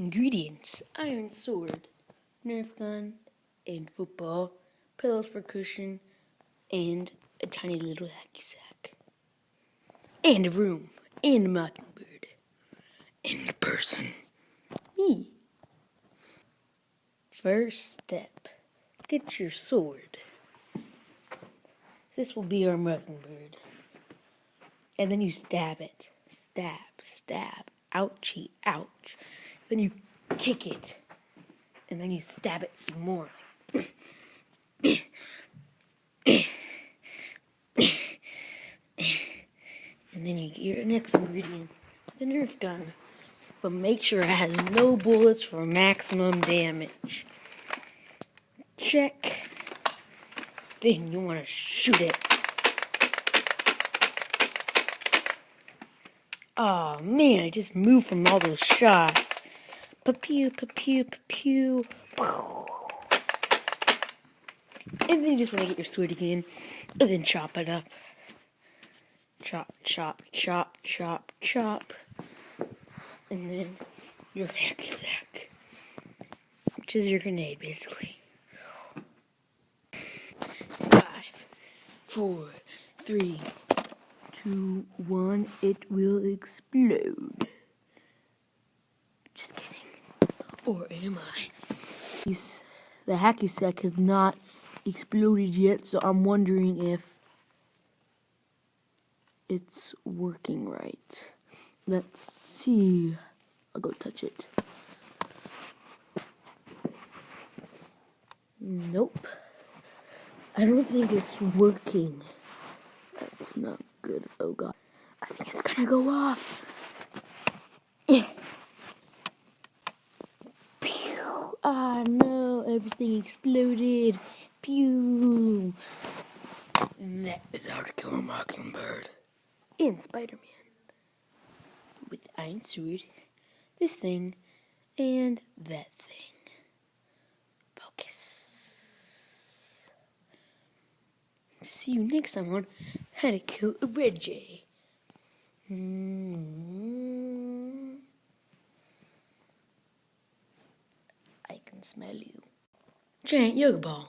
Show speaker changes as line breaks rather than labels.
Ingredients: iron sword, Nerf gun, and football, pillows for cushion, and a tiny little hacky sack. And a room, and a mockingbird, and a person. Me. First step, get your sword. This will be our mockingbird. And then you stab it. Stab, stab. Ouchie, ouch. Then you kick it. And then you stab it some more. And then you get your next ingredient, the Nerf gun. But make sure it has no bullets for maximum damage. Check. Then you want to shoot it. Oh man, I just moved from all those shots. Pa-pew, pa-pew, pa-pew. And then you just want to get your sword again. And then chop it up. Chop, chop, chop, chop, chop. And then your hacky sack, which is your grenade, basically. 5, 4, 3, 2, 1. It will explode. Just kidding. Or am I? The hacky sack has not exploded yet, so I'm wondering if it's working right. Let's see. I'll go touch it. Nope. I don't think it's working. That's not good. Oh god. I think it's gonna go off. Pew! Ah no, everything exploded. Pew! And that is how to kill a mockingbird. And Spider-Man. With the iron sword, this thing, and that thing. Focus. See you next time on How to Kill a Red Jay. I can smell you. Giant yoga ball.